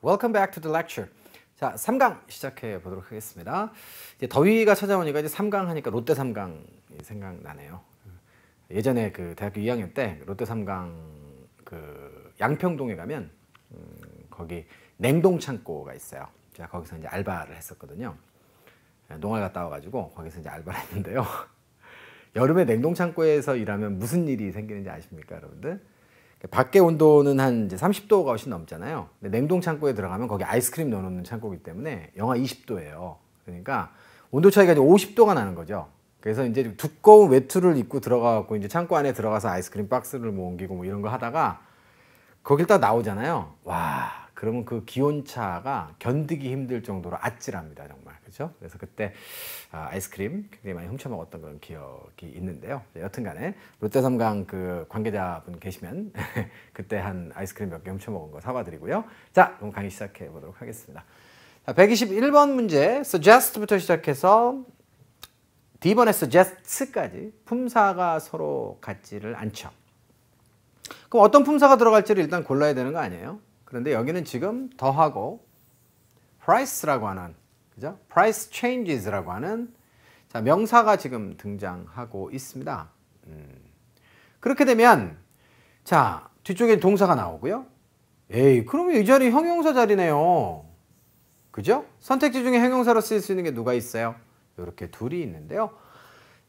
Welcome back to the lecture. 자, 3강 시작해 보도록 하겠습니다. 이제 더위가 찾아오니까 이제 3강 하니까 롯데 3강이 생각나네요. 예전에 그 대학교 2학년 때 롯데 3강 그 양평동에 가면 거기 냉동 창고가 있어요. 제가 거기서 이제 알바를 했었거든요. 농활 갔다 와가지고 거기서 이제 알바를 했는데요. 여름에 냉동 창고에서 일하면 무슨 일이 생기는지 아십니까, 여러분들? 밖에 온도는 한 이제 30도가 훨씬 넘잖아요. 근데 냉동 창고에 들어가면 거기 아이스크림 넣어놓는 창고이기 때문에 영하 20도예요. 그러니까 온도 차이가 이제 50도가 나는 거죠. 그래서 이제 두꺼운 외투를 입고 들어가고 이제 창고 안에 들어가서 아이스크림 박스를 뭐 옮기고 뭐 이런 거 하다가 거길 딱 나오잖아요. 와, 그러면 그 기온차가 견디기 힘들 정도로 아찔합니다, 정말. 그렇죠? 그래서 그때 아이스크림 굉장히 많이 훔쳐 먹었던 그런 기억이 있는데요. 여튼간에 롯데 3강 그 관계자분 계시면 그때 한 아이스크림 몇 개 훔쳐 먹은 거 사과드리고요. 자, 그럼 강의 시작해 보도록 하겠습니다. 자, 121번 문제 suggest부터 시작해서 D번의 suggest까지 품사가 서로 같지를 않죠. 그럼 어떤 품사가 들어갈지를 일단 골라야 되는 거 아니에요? 그런데 여기는 지금 더하고 price라고 하는, 그죠? price changes라고 하는 자, 명사가 지금 등장하고 있습니다. 그렇게 되면 자, 뒤쪽에 동사가 나오고요. 에이, 그러면 이 자리 형용사 자리네요. 그죠? 선택지 중에 형용사로 쓰일 수 있는 게 누가 있어요? 이렇게 둘이 있는데요.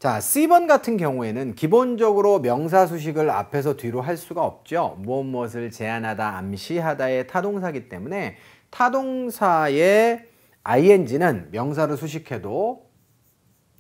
자, C번 같은 경우에는 기본적으로 명사 수식을 앞에서 뒤로 할 수가 없죠. 무엇을 제안하다, 암시하다의 타동사이기 때문에 타동사의 ing는 명사를 수식해도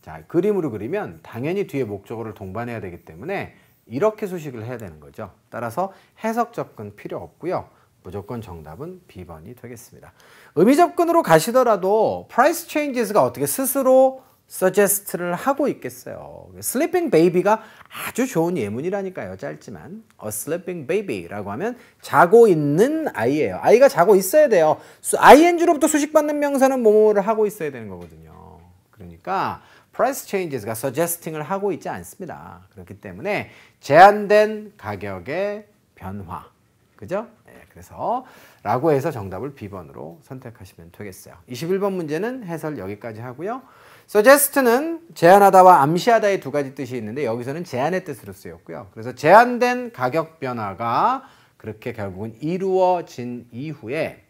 자, 그림으로 그리면 당연히 뒤에 목적어를 동반해야 되기 때문에 이렇게 수식을 해야 되는 거죠. 따라서 해석 접근 필요 없고요. 무조건 정답은 B번이 되겠습니다. 의미 접근으로 가시더라도 price changes가 어떻게 스스로 suggest를 하고 있겠어요. sleeping baby가 아주 좋은 예문이라니까요. 짧지만 a sleeping baby라고 하면 자고 있는 아이예요. 아이가 자고 있어야 돼요. ing로부터 수식받는 명사는 뭐뭐를 하고 있어야 되는 거거든요. 그러니까 price changes가 suggesting을 하고 있지 않습니다. 그렇기 때문에 제한된 가격의 변화, 그죠? 네, 그래서 라고 해서 정답을 B번으로 선택하시면 되겠어요. 21번 문제는 해설 여기까지 하고요. suggest는 제안하다와 암시하다의 두 가지 뜻이 있는데 여기서는 제안의 뜻으로 쓰였고요. 그래서 제한된 가격 변화가 그렇게 결국은 이루어진 이후에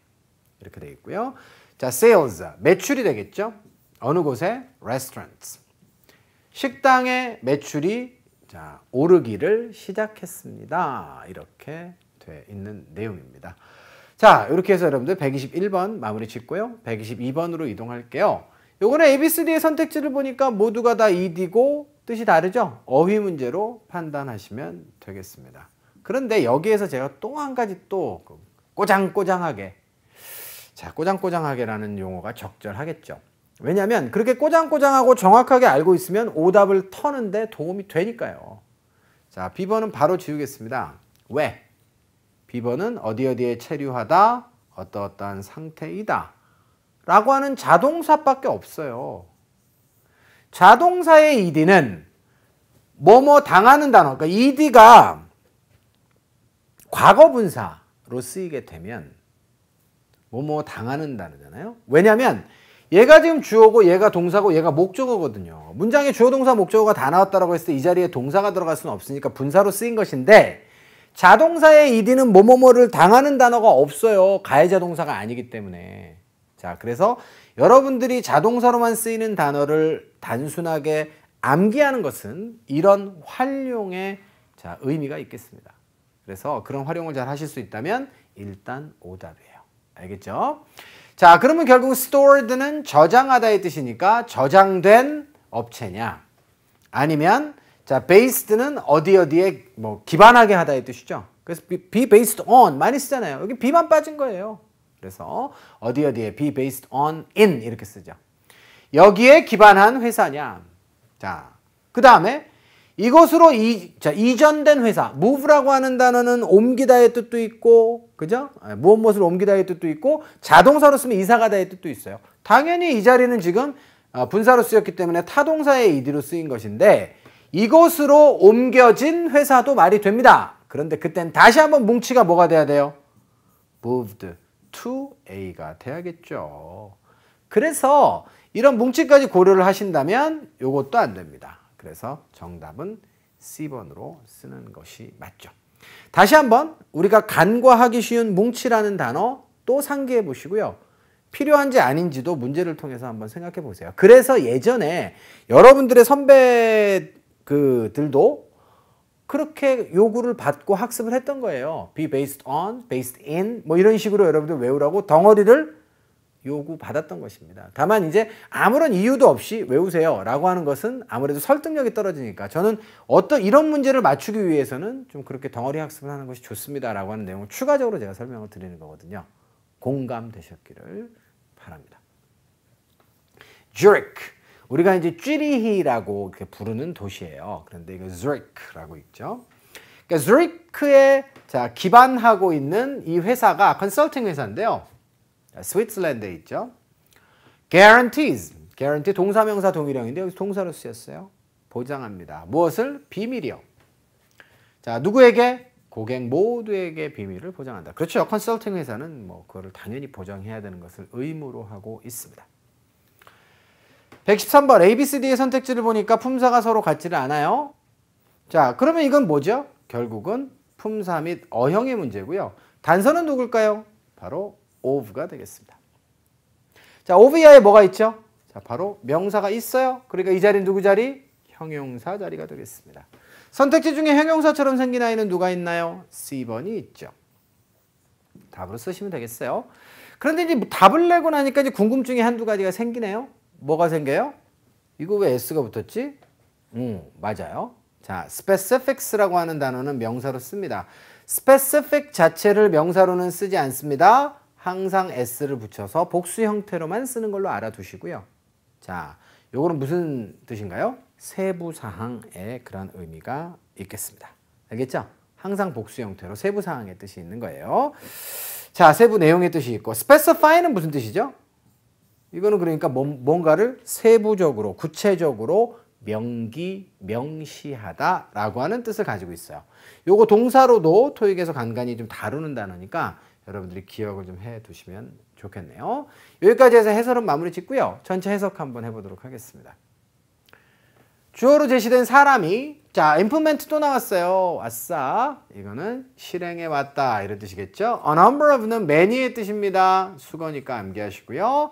이렇게 되어 있고요. 자, sales, 매출이 되겠죠. 어느 곳에? restaurants. 식당의 매출이 자, 오르기를 시작했습니다. 이렇게 돼 있는 내용입니다. 자, 이렇게 해서 여러분들 121번 마무리 짓고요. 122번으로 이동할게요. 요거는 ABCD의 선택지를 보니까 모두가 다 ED고 뜻이 다르죠? 어휘 문제로 판단하시면 되겠습니다. 그런데 여기에서 제가 또 한 가지 또 꼬장꼬장하게, 자, 꼬장꼬장하게라는 용어가 적절하겠죠. 왜냐하면 그렇게 꼬장꼬장하고 정확하게 알고 있으면 오답을 터는데 도움이 되니까요. 자, B번은 바로 지우겠습니다. 왜? B번은 어디에 체류하다, 어떠어떠한 상태이다 라고 하는 자동사밖에 없어요. 자동사의 ed는 뭐뭐 당하는 단어, 그러니까 ed가 과거분사로 쓰이게 되면 뭐뭐 당하는 단어잖아요. 왜냐하면 얘가 지금 주어고 얘가 동사고 얘가 목적어거든요. 문장에 주어, 동사, 목적어가 다 나왔다라고 했을 때 이 자리에 동사가 들어갈 수는 없으니까 분사로 쓰인 것인데 자동사의 ed는 뭐뭐뭐를 당하는 단어가 없어요. 가해자 동사가 아니기 때문에. 자, 그래서 여러분들이 자동사로만 쓰이는 단어를 단순하게 암기하는 것은 이런 활용의 자, 의미가 있겠습니다. 그래서 그런 활용을 잘 하실 수 있다면 일단 오답이에요. 알겠죠? 자, 그러면 결국 stored는 저장하다의 뜻이니까 저장된 업체냐? 아니면 자, based는 어디에 뭐 기반하게 하다의 뜻이죠. 그래서 be based on 많이 쓰잖아요. 여기 be만 빠진 거예요. 그래서 어디에 be based on in 이렇게 쓰죠. 여기에 기반한 회사냐. 자, 그 다음에 이것으로 이전된 회사. move라고 하는 단어는 옮기다의 뜻도 있고, 그죠? 무엇을 옮기다의 뜻도 있고, 자동사로 쓰면 이사가다의 뜻도 있어요. 당연히 이 자리는 지금 분사로 쓰였기 때문에 타동사의 ed로 쓰인 것인데 이것으로 옮겨진 회사도 말이 됩니다. 그런데 그땐 다시 한번 뭉치가 뭐가 돼야 돼요? moved to A가 돼야겠죠. 그래서 이런 뭉치까지 고려를 하신다면 이것도 안 됩니다. 그래서 정답은 C번으로 쓰는 것이 맞죠. 다시 한번 우리가 간과하기 쉬운 뭉치라는 단어 또 상기해 보시고요. 필요한지 아닌지도 문제를 통해서 한번 생각해 보세요. 그래서 예전에 여러분들의 선배들도 그렇게 요구를 받고 학습을 했던 거예요. be based on, based in 뭐 이런 식으로 여러분들 외우라고 덩어리를 요구받았던 것입니다. 다만 이제 아무런 이유도 없이 외우세요 라고 하는 것은 아무래도 설득력이 떨어지니까 저는 어떤 이런 문제를 맞추기 위해서는 좀 그렇게 덩어리 학습을 하는 것이 좋습니다 라고 하는 내용을 추가적으로 제가 설명을 드리는 거거든요. 공감되셨기를 바랍니다. Zurich. 우리가 이제 쥐리히라고 이렇게 부르는 도시예요. 그런데 이거 Zurich라고 있죠. 그러니까 Zurich에 자, 기반하고 있는 이 회사가 컨설팅 회사인데요. 스위스랜드에 있죠. Guarantees. Guarantee 동사명사 동일형인데 여기서 동사로 쓰였어요. 보장합니다. 무엇을? 비밀이요. 자, 누구에게? 고객 모두에게 비밀을 보장한다. 그렇죠. 컨설팅 회사는 뭐 그거를 당연히 보장해야 되는 것을 의무로 하고 있습니다. 113번 A, B, C, D의 선택지를 보니까 품사가 서로 같지를 않아요. 자, 그러면 이건 뭐죠? 결국은 품사 및 어형의 문제고요. 단서는 누굴까요? 바로 of가 되겠습니다. 자, of 이하에 뭐가 있죠? 자, 바로 명사가 있어요. 그러니까 이 자리는 누구 자리? 형용사 자리가 되겠습니다. 선택지 중에 형용사처럼 생긴 아이는 누가 있나요? C번이 있죠. 답으로 쓰시면 되겠어요. 그런데 이제 답을 내고 나니까 이제 궁금증이 한두 가지가 생기네요. 뭐가 생겨요? 이거 왜 S가 붙었지? 맞아요. 자, specifics라고 하는 단어는 명사로 씁니다. specific 자체를 명사로는 쓰지 않습니다. 항상 S를 붙여서 복수 형태로만 쓰는 걸로 알아두시고요. 자, 요거는 무슨 뜻인가요? 세부사항의 그런 의미가 있겠습니다. 알겠죠? 항상 복수 형태로 세부사항의 뜻이 있는 거예요. 자, 세부 내용의 뜻이 있고 specify는 무슨 뜻이죠? 이거는 그러니까 뭔가를 세부적으로 구체적으로 명시하다라고 하는 뜻을 가지고 있어요. 요거 동사로도 토익에서 간간히 좀 다루는 단어니까 여러분들이 기억을 좀 해두시면 좋겠네요. 여기까지 해서 해설은 마무리 짓고요. 전체 해석 한번 해보도록 하겠습니다. 주어로 제시된 사람이 자, implement 또 나왔어요. 아싸. 이거는 실행해 왔다 이런 뜻이겠죠. A number of는 many의 뜻입니다. 수거니까 암기하시고요.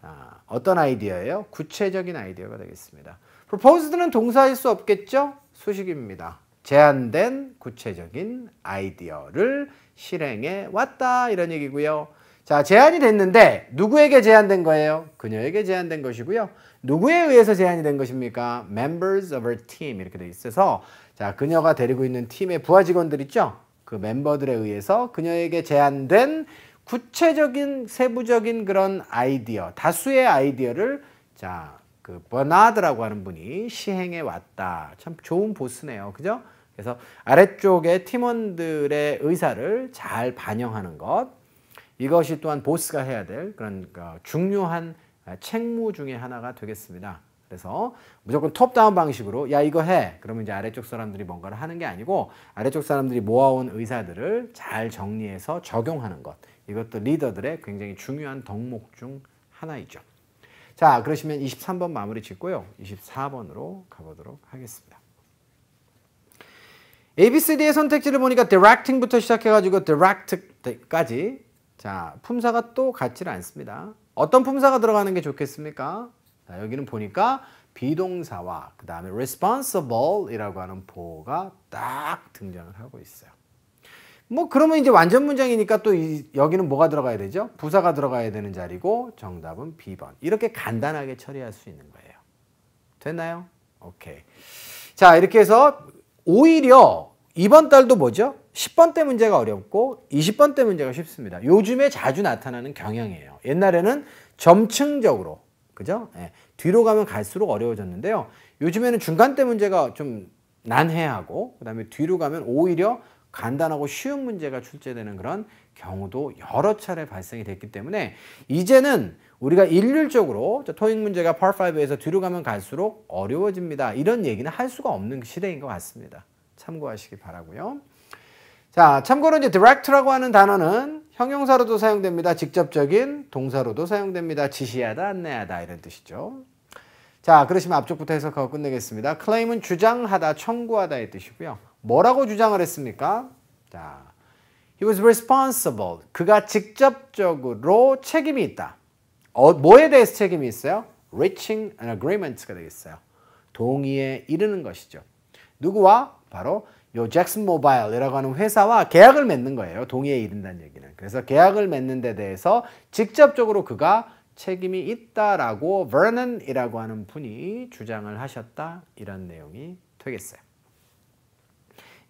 자, 어떤 아이디어예요? 구체적인 아이디어가 되겠습니다. proposed는 동사일 수 없겠죠? 수식입니다. 제안된 구체적인 아이디어를 실행해 왔다 이런 얘기고요. 자, 제안이 됐는데 누구에게 제안된 거예요? 그녀에게 제안된 것이고요. 누구에 의해서 제안이 된 것입니까? Members of her team 이렇게 돼 있어서 자, 그녀가 데리고 있는 팀의 부하 직원들 있죠? 그 멤버들에 의해서 그녀에게 제안된 구체적인 세부적인 그런 아이디어, 다수의 아이디어를 자, 그 버나드라고 하는 분이 시행해 왔다. 참 좋은 보스네요. 그죠? 그래서 아래쪽에 팀원들의 의사를 잘 반영하는 것. 이것이 또한 보스가 해야 될 그런 중요한 책무 중에 하나가 되겠습니다. 그래서 무조건 톱다운 방식으로 야 이거 해. 그러면 이제 아래쪽 사람들이 뭔가를 하는 게 아니고 아래쪽 사람들이 모아온 의사들을 잘 정리해서 적용하는 것. 이것도 리더들의 굉장히 중요한 덕목 중 하나이죠. 자, 그러시면 23번 마무리 짓고요. 24번으로 가보도록 하겠습니다. ABCD의 선택지를 보니까 directing부터 시작해가지고 direct까지 자, 품사가 또 같지는 않습니다. 어떤 품사가 들어가는 게 좋겠습니까? 자, 여기는 보니까 비동사와 그 다음에 responsible이라고 하는 보호가 딱 등장을 하고 있어요. 뭐 그러면 이제 완전 문장이니까 또 여기는 뭐가 들어가야 되죠? 부사가 들어가야 되는 자리고 정답은 B번. 이렇게 간단하게 처리할 수 있는 거예요. 됐나요? 오케이. 자, 이렇게 해서 오히려 이번 달도 뭐죠? 10번대 문제가 어렵고 20번대 문제가 쉽습니다. 요즘에 자주 나타나는 경향이에요. 옛날에는 점층적으로, 그죠? 네. 뒤로 가면 갈수록 어려워졌는데요. 요즘에는 중간대 문제가 좀 난해하고 그 다음에 뒤로 가면 오히려 간단하고 쉬운 문제가 출제되는 그런 경우도 여러 차례 발생이 됐기 때문에 이제는 우리가 일률적으로 토익 문제가 Part 5에서 뒤로 가면 갈수록 어려워집니다. 이런 얘기는 할 수가 없는 시대인 것 같습니다. 참고하시기 바라고요. 자, 참고로 이제 direct라고 하는 단어는 형용사로도 사용됩니다. 직접적인 동사로도 사용됩니다. 지시하다, 안내하다 이런 뜻이죠. 자, 그러시면 앞쪽부터 해석하고 끝내겠습니다. claim은 주장하다, 청구하다의 뜻이고요. 뭐라고 주장을 했습니까? 자, he was responsible. 그가 직접적으로 책임이 있다. 뭐에 대해서 책임이 있어요? reaching an agreement가 되겠어요. 동의에 이르는 것이죠. 누구와? 바로 요 잭슨 모바일이라고 하는 회사와 계약을 맺는 거예요. 동의에 이른다는 얘기는. 그래서 계약을 맺는 데 대해서 직접적으로 그가 책임이 있다라고 Vernon이라고 하는 분이 주장을 하셨다. 이런 내용이 되겠어요.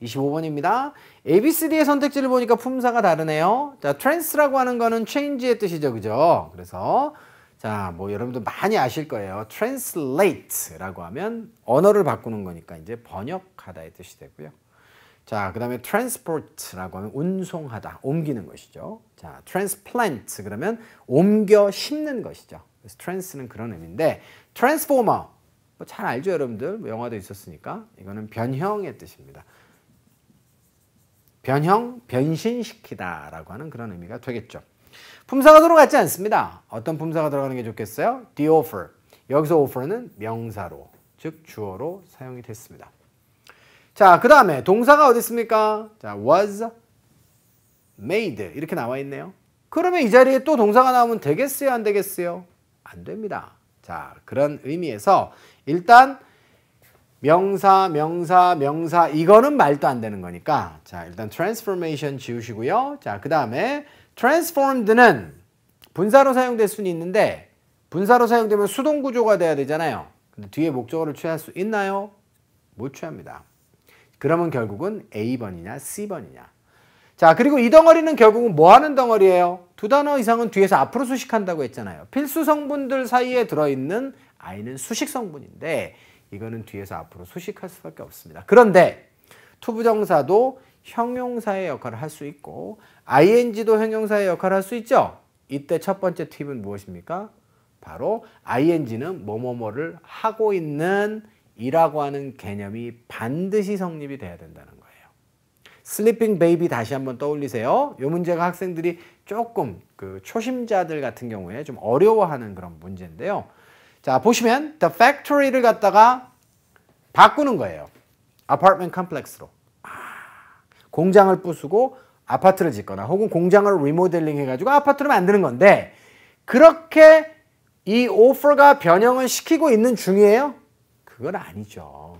25번입니다. ABCD의 선택지를 보니까 품사가 다르네요. 자, trans라고 하는 거는 change의 뜻이죠. 그죠? 그래서 자, 뭐 여러분들 많이 아실 거예요. translate라고 하면 언어를 바꾸는 거니까 이제 번역하다의 뜻이 되고요. 자, 그 다음에 transport라고 하면 운송하다, 옮기는 것이죠. 자, transplant 그러면 옮겨 심는 것이죠. 그래서 trans는 그런 의미인데 transformer 뭐 잘 알죠, 여러분들. 뭐 영화도 있었으니까. 이거는 변형의 뜻입니다. 변형, 변신시키다라고 하는 그런 의미가 되겠죠. 품사가 들어갔지 않습니다. 어떤 품사가 들어가는 게 좋겠어요? The offer. 여기서 offer는 명사로, 즉 주어로 사용이 됐습니다. 자, 그 다음에 동사가 어디 있습니까? 자, was made 이렇게 나와 있네요. 그러면 이 자리에 또 동사가 나오면 되겠어요? 안 되겠어요? 안 됩니다. 자, 그런 의미에서 일단 명사, 명사, 명사 이거는 말도 안 되는 거니까 자, 일단 transformation 지우시고요. 자, 그 다음에 transformed는 분사로 사용될 수는 있는데 분사로 사용되면 수동 구조가 돼야 되잖아요. 근데 뒤에 목적어를 취할 수 있나요? 못 취합니다. 그러면 결국은 A번이냐 C번이냐. 자, 그리고 이 덩어리는 결국은 뭐 하는 덩어리예요? 두 단어 이상은 뒤에서 앞으로 수식한다고 했잖아요. 필수 성분들 사이에 들어있는 I는 수식 성분인데 이거는 뒤에서 앞으로 수식할 수밖에 없습니다. 그런데 투부정사도 형용사의 역할을 할 수 있고 ing도 형용사의 역할을 할 수 있죠. 이때 첫 번째 팁은 무엇입니까? 바로 ing는 뭐뭐뭐를 하고 있는 이라고 하는 개념이 반드시 성립이 돼야 된다는 거예요. 슬리핑 베이비 다시 한번 떠올리세요. 이 문제가 학생들이 조금 그 초심자들 같은 경우에 좀 어려워하는 그런 문제인데요. 자, 보시면 the factory를 갖다가 바꾸는 거예요. apartment complex로. 공장을 부수고 아파트를 짓거나 혹은 공장을 리모델링 해가지고 아파트를 만드는 건데 그렇게 이 오퍼가 변형을 시키고 있는 중이에요? 그건 아니죠.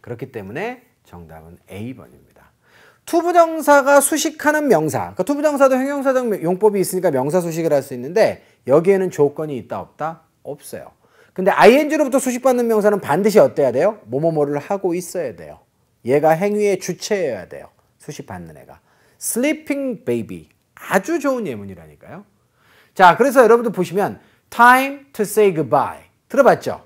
그렇기 때문에 정답은 A번입니다. 투부정사가 수식하는 명사. 그러니까 투부정사도 형용사적 용법이 있으니까 명사 수식을 할 수 있는데 여기에는 조건이 있다 없다? 없어요. 근데 ing로부터 수식받는 명사는 반드시 어때야 돼요? 뭐뭐뭐를 하고 있어야 돼요. 얘가 행위의 주체여야 돼요. 수식받는 애가. sleeping baby. 아주 좋은 예문이라니까요. 자, 그래서 여러분들 보시면 time to say goodbye. 들어봤죠?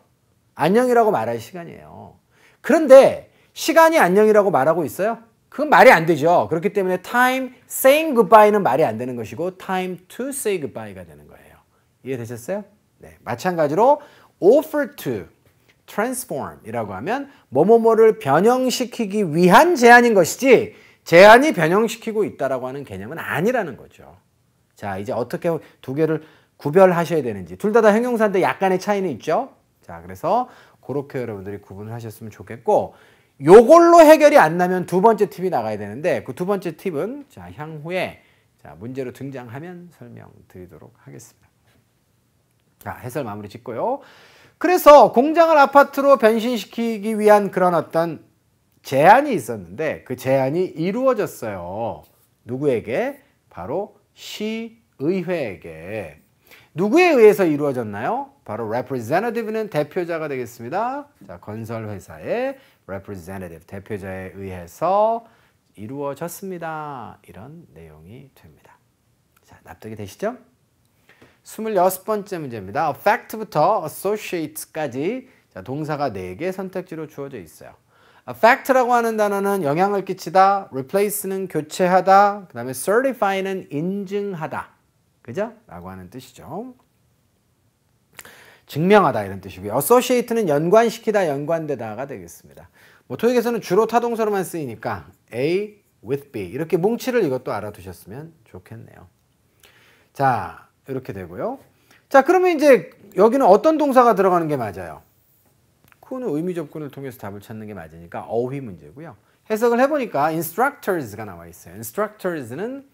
안녕이라고 말할 시간이에요. 그런데 시간이 안녕이라고 말하고 있어요? 그건 말이 안 되죠. 그렇기 때문에 time saying goodbye는 말이 안 되는 것이고 time to say goodbye가 되는 거예요. 이해되셨어요? 네, 마찬가지로 offer to transform 이라고 하면 뭐뭐뭐를 변형시키기 위한 제안인 것이지 제안이 변형시키고 있다라고 하는 개념은 아니라는 거죠. 자, 이제 어떻게 두 개를 구별하셔야 되는지. 둘 다 형용사인데 약간의 차이는 있죠. 자, 그래서 그렇게 여러분들이 구분을 하셨으면 좋겠고 요걸로 해결이 안 나면 두 번째 팁이 나가야 되는데 그 두 번째 팁은 자, 향후에 자, 문제로 등장하면 설명드리도록 하겠습니다. 자, 해설 마무리 짓고요. 그래서 공장을 아파트로 변신시키기 위한 그런 어떤 제안이 있었는데 그 제안이 이루어졌어요. 누구에게? 바로 시의회에게. 누구에 의해서 이루어졌나요? 바로 representative는 대표자가 되겠습니다. 자, 건설회사의 representative, 대표자에 의해서 이루어졌습니다. 이런 내용이 됩니다. 자, 납득이 되시죠? 26번째 문제입니다. affect부터 associate까지 자, 동사가 4개 선택지로 주어져 있어요. affect라고 하는 단어는 영향을 끼치다, replace는 교체하다, 그 다음에 certify는 인증하다. 그죠? 라고 하는 뜻이죠. 증명하다 이런 뜻이고요. associate는 연관시키다, 연관되다가 되겠습니다. 뭐 토익에서는 주로 타동사로만 쓰이니까 A, with be. 이렇게 뭉치를 이것도 알아두셨으면 좋겠네요. 자, 이렇게 되고요. 자, 그러면 이제 여기는 어떤 동사가 들어가는 게 맞아요? 그거는 의미 접근을 통해서 답을 찾는 게 맞으니까 어휘 문제고요. 해석을 해보니까 instructors가 나와 있어요. instructors는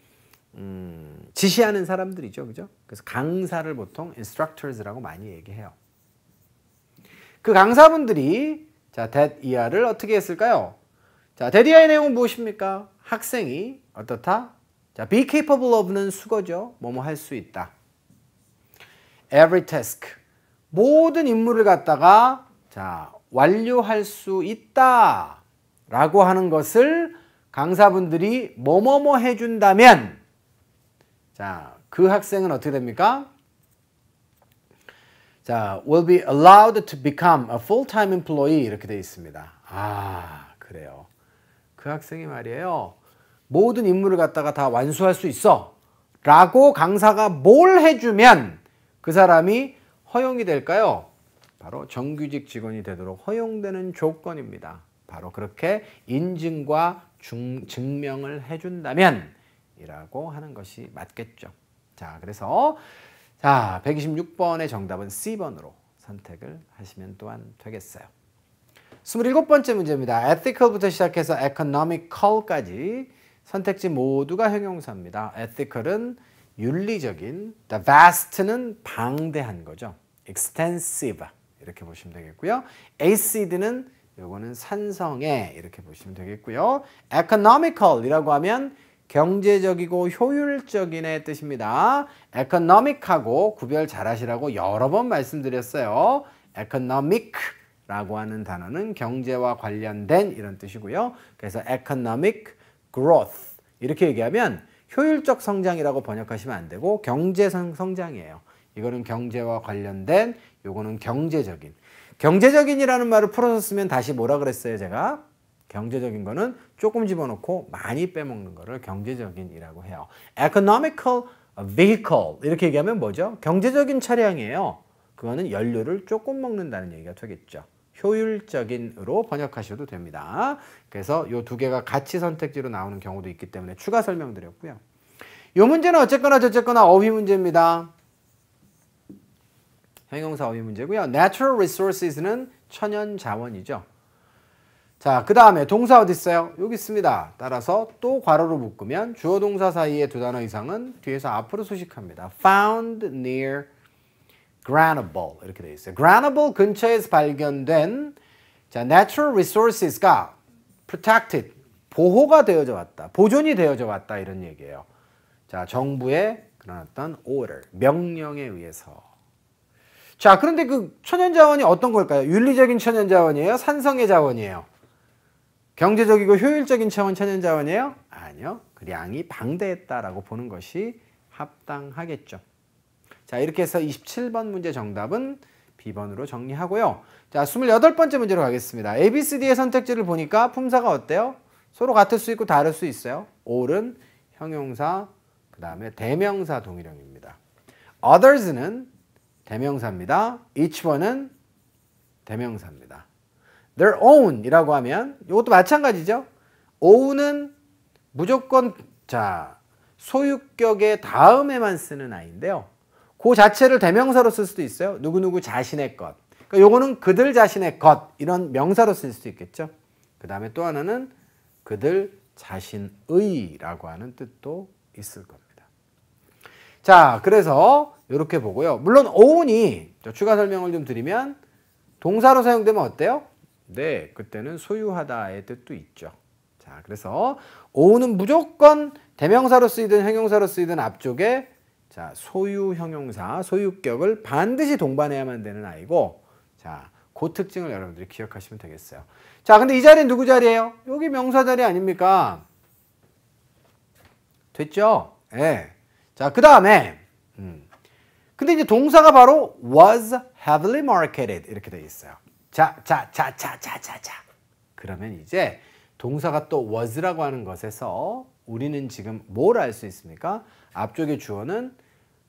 지시하는 사람들이죠, 그죠? 그래서 강사를 보통 instructors라고 많이 얘기해요. 그 강사분들이 자, that ER를 어떻게 했을까요? 자, that ER의 내용은 무엇입니까? 학생이 어떻다? 자, be capable of는 수거죠. 뭐뭐 할 수 있다. every task. 모든 임무를 갖다가 자, 완료할 수 있다. 라고 하는 것을 강사분들이 뭐뭐뭐 해준다면 자, 그 학생은 어떻게 됩니까? 자, will be allowed to become a full-time employee 이렇게 되어 있습니다. 아, 그래요. 그 학생이 말이에요. 모든 임무를 갖다가 다 완수할 수 있어. 라고 강사가 뭘 해주면 그 사람이 허용이 될까요? 바로 정규직 직원이 되도록 허용되는 조건입니다. 바로 그렇게 인증과 증명을 해준다면 이라고 하는 것이 맞겠죠. 자, 그래서 자, 126번의 정답은 C번으로 선택을 하시면 또한 되겠어요. 27번째 문제입니다. ethical부터 시작해서 economical까지 선택지 모두가 형용사입니다. ethical은 윤리적인, the vast는 방대한 거죠. extensive 이렇게 보시면 되겠고요. acid는 요거는 산성에 이렇게 보시면 되겠고요. economical이라고 하면 경제적이고 효율적인의 뜻입니다. economic하고 구별 잘 하시라고 여러 번 말씀드렸어요. economic라고 하는 단어는 경제와 관련된 이런 뜻이고요. 그래서 economic growth 이렇게 얘기하면 효율적 성장이라고 번역하시면 안 되고 경제 성장이에요. 이거는 경제와 관련된, 요거는 경제적인. 경제적인이라는 말을 풀어서 쓰면 다시 뭐라 그랬어요, 제가? 경제적인 거는 조금 집어넣고 많이 빼먹는 거를 경제적인이라고 해요. economical vehicle 이렇게 얘기하면 뭐죠? 경제적인 차량이에요. 그거는 연료를 조금 먹는다는 얘기가 되겠죠. 효율적인으로 번역하셔도 됩니다. 그래서 이 두 개가 같이 선택지로 나오는 경우도 있기 때문에 추가 설명드렸고요. 이 문제는 어쨌거나 저쨌거나 어휘 문제입니다. 형용사 어휘 문제고요. natural resources는 천연 자원이죠. 자, 그 다음에 동사 어디 있어요? 여기 있습니다. 따라서 또 괄호로 묶으면 주어 동사 사이에 두 단어 이상은 뒤에서 앞으로 수식합니다. found near Granable 이렇게 되어 있어요. Granable 근처에서 발견된 자, natural resources가 protected 보호가 되어져 왔다. 보존이 되어져 왔다 이런 얘기예요. 자, 정부의 그런 어떤 order 명령에 의해서. 자, 그런데 그 천연자원이 어떤 걸까요? 윤리적인 천연자원이에요? 산성의 자원이에요? 경제적이고 효율적인 차원 천연자원이에요? 아니요. 그 양이 방대했다라고 보는 것이 합당하겠죠. 자, 이렇게 해서 27번 문제 정답은 B번으로 정리하고요. 자, 28번째 문제로 가겠습니다. A, B, C, D의 선택지를 보니까 품사가 어때요? 서로 같을 수 있고 다를 수 있어요. all은 형용사, 그 다음에 대명사 동일형입니다. others는 대명사입니다. each one은 대명사입니다. their own 이라고 하면 이것도 마찬가지죠. own은 무조건 자 소유격의 다음에만 쓰는 아이인데요. 그 자체를 대명사로 쓸 수도 있어요. 누구누구 자신의 것. 그러니까 요거는 그들 자신의 것 이런 명사로 쓸 수도 있겠죠. 그 다음에 또 하나는 그들 자신의라고 하는 뜻도 있을 겁니다. 자, 그래서 이렇게 보고요. 물론 own이 추가 설명을 좀 드리면 동사로 사용되면 어때요? 네, 그때는 소유하다의 뜻도 있죠. 자, 그래서 own은 무조건 대명사로 쓰이든 형용사로 쓰이든 앞쪽에 자, 소유 형용사, 소유격을 반드시 동반해야만 되는 아이고 자, 그 특징을 여러분들이 기억하시면 되겠어요. 자, 근데 이 자리는 누구 자리예요? 여기 명사 자리 아닙니까? 됐죠? 예. 네. 자, 그 다음에 근데 이제 동사가 바로 was heavily marketed 이렇게 되어 있어요. 자. 그러면 이제 동사가 또 was라고 하는 것에서 우리는 지금 뭘 알 수 있습니까? 앞쪽의 주어는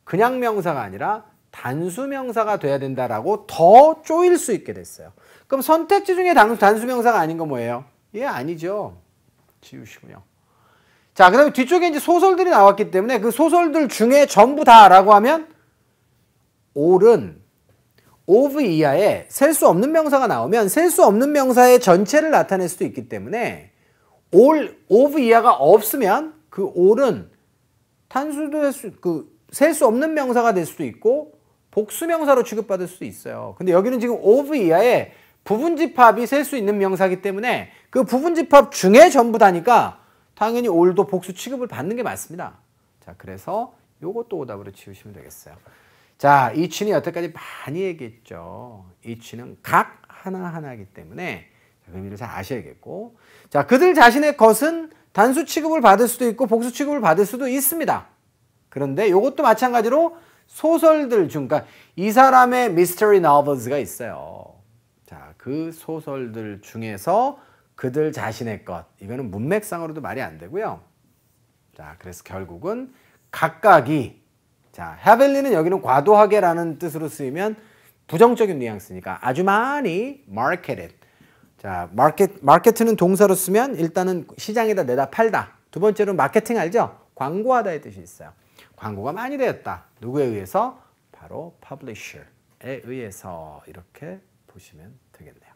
그냥 명사가 아니라 단수 명사가 돼야 된다라고 더 쪼일 수 있게 됐어요. 그럼 선택지 중에 단수 명사가 아닌 거 뭐예요? 예, 아니죠. 지우시고요. 자, 그 다음에 뒤쪽에 이제 소설들이 나왔기 때문에 그 소설들 중에 전부 다라고 하면 all은 of 이하에 셀 수 없는 명사가 나오면 셀 수 없는 명사의 전체를 나타낼 수도 있기 때문에 all of 이하가 없으면 그 all은 단수도 셀 수 없는 명사가 될 수도 있고 복수 명사로 취급받을 수도 있어요. 근데 여기는 지금 of 이하에 부분집합이 셀 수 있는 명사이기 때문에 그 부분집합 중에 전부 다니까 당연히 all도 복수 취급을 받는 게 맞습니다. 자, 그래서 요것도 오답으로 지우시면 되겠어요. 자, each는 여태까지 많이 얘기했죠. each는 각 하나하나이기 때문에 의미를 잘 아셔야겠고, 자, 그들 자신의 것은 단수 취급을 받을 수도 있고 복수 취급을 받을 수도 있습니다. 그런데 이것도 마찬가지로 소설들 중, 그러니까 이 사람의 미스터리 노벨스가 있어요. 자, 그 소설들 중에서 그들 자신의 것, 이거는 문맥상으로도 말이 안 되고요. 자, 그래서 결국은 각각이, 자, heavily 여기는 과도하게라는 뜻으로 쓰이면 부정적인 뉘앙스니까 아주 많이 marketed. 자, 마케트는 동사로 쓰면 일단은 시장에다 내다 팔다. 두 번째로 마케팅 알죠? 광고하다의 뜻이 있어요. 광고가 많이 되었다. 누구에 의해서? 바로 publisher에 의해서. 이렇게 보시면 되겠네요.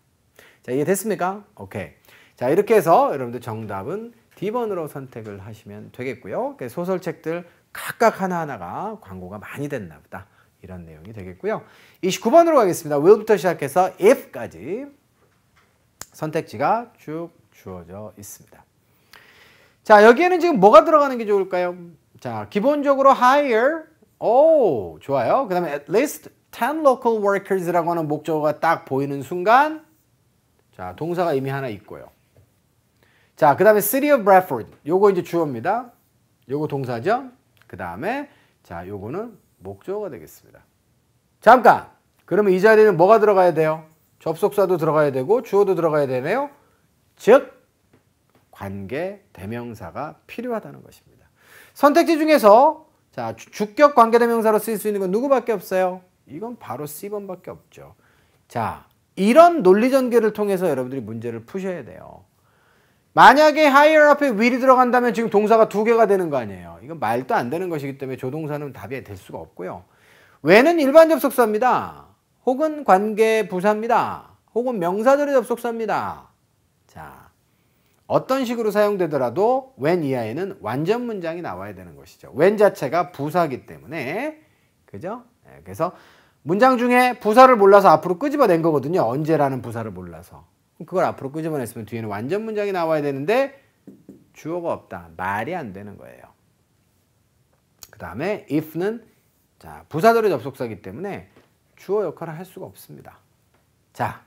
자, 이해됐습니까? 오케이. 자, 이렇게 해서 여러분들 정답은 D번으로 선택을 하시면 되겠고요. 소설책들 각각 하나하나가 광고가 많이 됐나 보다. 이런 내용이 되겠고요. 29번으로 가겠습니다. will부터 시작해서 if까지 선택지가 쭉 주어져 있습니다. 자, 여기에는 지금 뭐가 들어가는 게 좋을까요? 자, 기본적으로 hire, 오, 좋아요. 그 다음에 at least 10 local workers라고 하는 목적어가 딱 보이는 순간, 자, 동사가 이미 하나 있고요. 자, 그 다음에 city of Bradford, 요거 이제 주어입니다. 요거 동사죠. 그 다음에, 자, 요거는 목적어가 되겠습니다. 잠깐! 그러면 이 자리에는 뭐가 들어가야 돼요? 접속사도 들어가야 되고 주어도 들어가야 되네요. 즉 관계 대명사가 필요하다는 것입니다. 선택지 중에서 자, 주격 관계 대명사로 쓰일 수 있는 건 누구밖에 없어요? 이건 바로 C번밖에 없죠. 자, 이런 논리 전개를 통해서 여러분들이 문제를 푸셔야 돼요. 만약에 hire 앞에 will이 들어간다면 지금 동사가 두 개가 되는 거 아니에요. 이건 말도 안 되는 것이기 때문에 조동사는 답이 될 수가 없고요. when은 일반 접속사입니다. 혹은 관계 부사입니다. 혹은 명사절의 접속사입니다. 자, 어떤 식으로 사용되더라도 when 이하에는 완전 문장이 나와야 되는 것이죠. when 자체가 부사이기 때문에, 그죠? 네, 그래서 문장 중에 부사를 몰라서 앞으로 끄집어낸 거거든요. 언제라는 부사를 몰라서. 그걸 앞으로 끄집어냈으면 뒤에는 완전 문장이 나와야 되는데 주어가 없다. 말이 안 되는 거예요. 그 다음에 if는 자, 부사절의 접속사이기 때문에 주어 역할을 할 수가 없습니다. 자,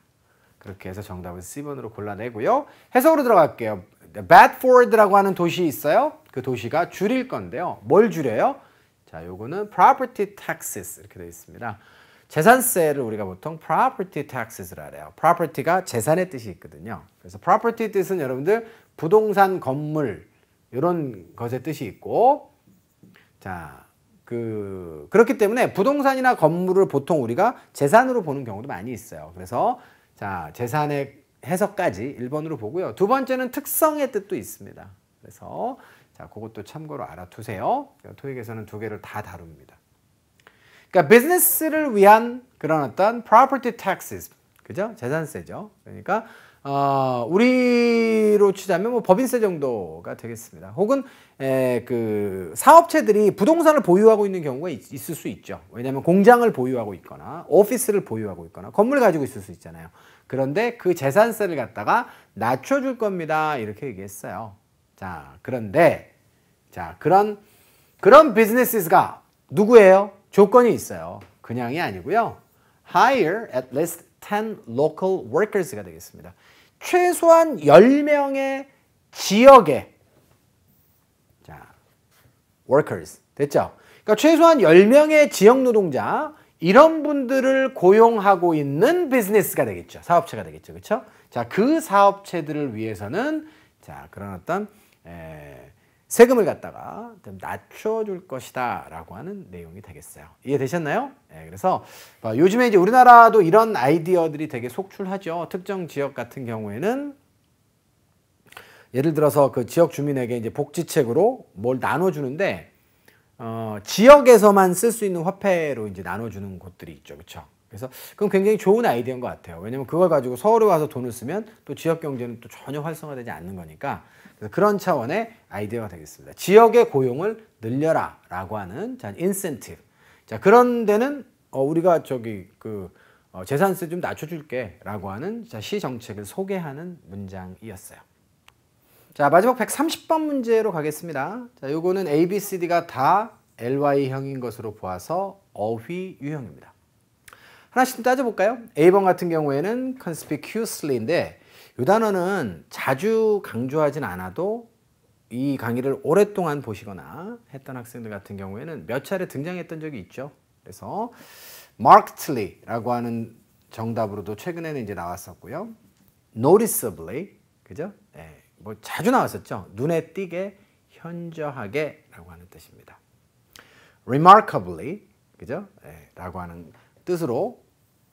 그렇게 해서 정답은 C번으로 골라내고요. 해석으로 들어갈게요. Bedford라고 하는 도시 있어요. 그 도시가 줄일 건데요. 뭘 줄여요? 자, 요거는 property taxes 이렇게 되어 있습니다. 재산세를 우리가 보통 property taxes라 그래요. property가 재산의 뜻이 있거든요. 그래서 property 뜻은 여러분들 부동산, 건물 이런 것의 뜻이 있고, 자, 그렇기 때문에 부동산이나 건물을 보통 우리가 재산으로 보는 경우도 많이 있어요. 그래서 자, 재산의 해석까지 1번으로 보고요. 두 번째는 특성의 뜻도 있습니다. 그래서 자, 그것도 참고로 알아두세요. 토익에서는 두 개를 다 다룹니다. 그러니까 비즈니스를 위한 그런 어떤 property taxes, 그죠? 재산세죠. 그러니까 우리로 치자면 뭐 법인세 정도가 되겠습니다. 혹은 그 사업체들이 부동산을 보유하고 있는 경우가 있을 수 있죠. 왜냐하면 공장을 보유하고 있거나 오피스를 보유하고 있거나 건물을 가지고 있을 수 있잖아요. 그런데 그 재산세를 갖다가 낮춰줄 겁니다. 이렇게 얘기했어요. 자, 그런데 자, 그런 비즈니스가 누구예요? 조건이 있어요. 그냥이 아니고요. Hire at least 10 local workers가 되겠습니다. 최소한 10명의 지역의 자, workers 됐죠? 그러니까 최소한 10명의 지역 노동자 이런 분들을 고용하고 있는 비즈니스가 되겠죠. 사업체가 되겠죠. 그렇죠? 자, 그 사업체들을 위해서는 자, 그런 어떤 세금을 갖다가 좀 낮춰줄 것이다 라고 하는 내용이 되겠어요. 이해되셨나요? 네, 그래서 요즘에 이제 우리나라도 이런 아이디어들이 되게 속출하죠. 특정 지역 같은 경우에는 예를 들어서 그 지역 주민에게 이제 복지책으로 뭘 나눠주는데 지역에서만 쓸 수 있는 화폐로 이제 나눠주는 곳들이 있죠, 그렇죠? 그래서 그건 굉장히 좋은 아이디어인 것 같아요. 왜냐면 그걸 가지고 서울에 와서 돈을 쓰면 또 지역 경제는 또 전혀 활성화되지 않는 거니까. 그래서 그런 차원의 아이디어가 되겠습니다. 지역의 고용을 늘려라라고 하는 자 인센티브. 자 그런 데는 우리가 저기 재산세 좀 낮춰줄게라고 하는 자 시 정책을 소개하는 문장이었어요. 자 마지막 130번 문제로 가겠습니다. 자 요거는 A, B, C, D가 다 LY형인 것으로 보아서 어휘 유형입니다. 하나씩 좀 따져볼까요? A번 같은 경우에는 conspicuously인데 이 단어는 자주 강조하진 않아도 이 강의를 오랫동안 보시거나 했던 학생들 같은 경우에는 몇 차례 등장했던 적이 있죠. 그래서 markedly라고 하는 정답으로도 최근에는 이제 나왔었고요. noticeably, 그죠? 네, 뭐 자주 나왔었죠. 눈에 띄게, 현저하게라고 하는 뜻입니다. remarkably, 그죠? 네, 라고 하는 뜻으로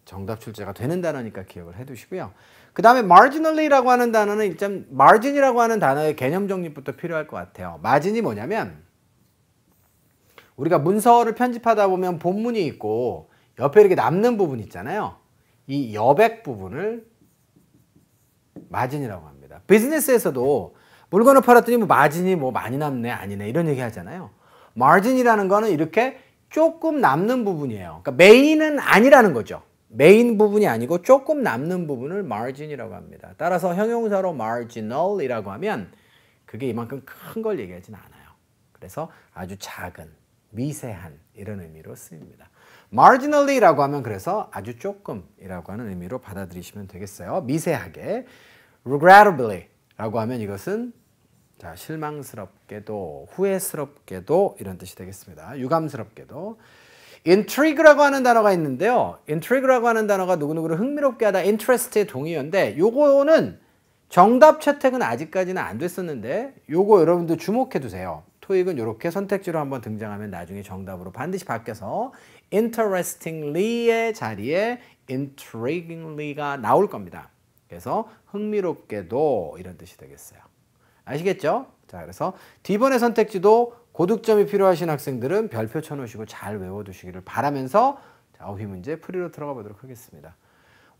정답 출제가 되는 단어니까 기억을 해두시고요. 그 다음에 marginally라고 하는 단어는 일단 margin이라고 하는 단어의 개념 정립부터 필요할 것 같아요. margin이 뭐냐면 우리가 문서를 편집하다 보면 본문이 있고 옆에 이렇게 남는 부분 있잖아요. 이 여백 부분을 마진이라고 합니다. 비즈니스에서도 물건을 팔았더니 뭐 마진이 뭐 많이 남네 아니네 이런 얘기 하잖아요. 마진이라는 거는 이렇게 조금 남는 부분이에요. 그러니까 메인은 아니라는 거죠. 메인 부분이 아니고 조금 남는 부분을 margin이라고 합니다. 따라서 형용사로 marginal이라고 하면 그게 이만큼 큰 걸 얘기하진 않아요. 그래서 아주 작은, 미세한 이런 의미로 쓰입니다. marginally라고 하면 그래서 아주 조금이라고 하는 의미로 받아들이시면 되겠어요. 미세하게. regrettably라고 하면 이것은 자, 실망스럽게도, 후회스럽게도 이런 뜻이 되겠습니다. 유감스럽게도. intrigue라고 하는 단어가 있는데요. intrigue라고 하는 단어가 누구누구를 흥미롭게 하다 interest의 동의어인데 요거는 정답 채택은 아직까지는 안 됐었는데 요거 여러분들 주목해 두세요. 토익은 이렇게 선택지로 한번 등장하면 나중에 정답으로 반드시 바뀌어서 interestingly의 자리에 intriguingly가 나올 겁니다. 그래서 흥미롭게도 이런 뜻이 되겠어요. 아시겠죠? 자, 그래서 D번의 선택지도 고득점이 필요하신 학생들은 별표 쳐놓으시고 잘 외워두시기를 바라면서 자, 어휘 문제 풀이로 들어가 보도록 하겠습니다.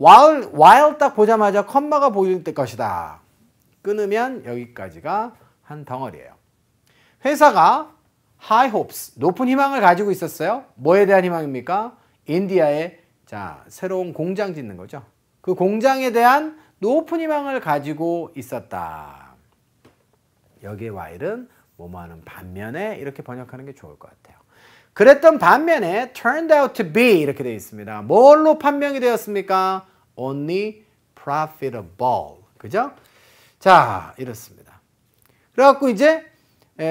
while 딱 보자마자 컴마가 보일 때 것이다. 끊으면 여기까지가 한 덩어리예요. 회사가 high hopes, 높은 희망을 가지고 있었어요. 뭐에 대한 희망입니까? 인디아에 자, 새로운 공장 짓는 거죠. 그 공장에 대한 높은 희망을 가지고 있었다. 여기에 while은 뭐뭐하는 반면에 이렇게 번역하는 게 좋을 것 같아요. 그랬던 반면에 turned out to be 이렇게 되어 있습니다. 뭘로 판명이 되었습니까? only profitable. 그죠? 자, 이렇습니다. 그래갖고 이제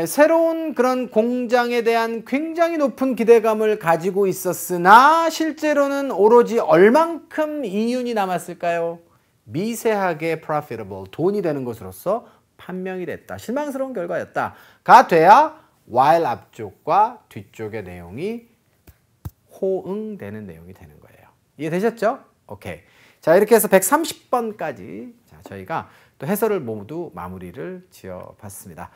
새로운 그런 공장에 대한 굉장히 높은 기대감을 가지고 있었으나 실제로는 오로지 얼만큼 이윤이 남았을까요? 미세하게 profitable, 돈이 되는 것으로서 판명이 됐다. 실망스러운 결과였다. 가 돼야 while 앞쪽과 뒤쪽의 내용이 호응되는 내용이 되는 거예요. 이해되셨죠? 오케이. 자, 이렇게 해서 130번까지 자, 저희가 또 해설을 모두 마무리를 지어봤습니다.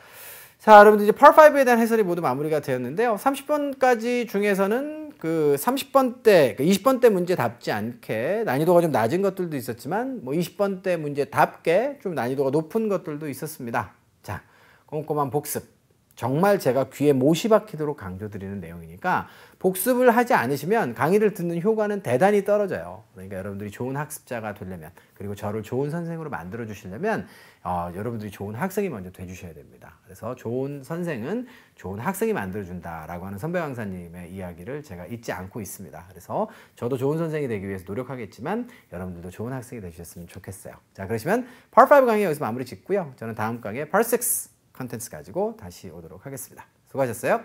자, 여러분들 이제 Part 5에 대한 해설이 모두 마무리가 되었는데요. 30번까지 중에서는 그 30번 때, 20번 때 문제답지 않게 난이도가 좀 낮은 것들도 있었지만 뭐 20번 때 문제답게 좀 난이도가 높은 것들도 있었습니다. 자, 꼼꼼한 복습. 정말 제가 귀에 못이 박히도록 강조드리는 내용이니까 복습을 하지 않으시면 강의를 듣는 효과는 대단히 떨어져요. 그러니까 여러분들이 좋은 학습자가 되려면 그리고 저를 좋은 선생으로 만들어 주시려면 여러분들이 좋은 학생이 먼저 돼주셔야 됩니다. 그래서 좋은 선생은 좋은 학생이 만들어준다라고 하는 선배 강사님의 이야기를 제가 잊지 않고 있습니다. 그래서 저도 좋은 선생이 되기 위해서 노력하겠지만 여러분들도 좋은 학생이 되셨으면 좋겠어요. 자, 그러시면 Part 5 강의 여기서 마무리 짓고요. 저는 다음 강의에 Part 6 컨텐츠 가지고 다시 오도록 하겠습니다. 수고하셨어요.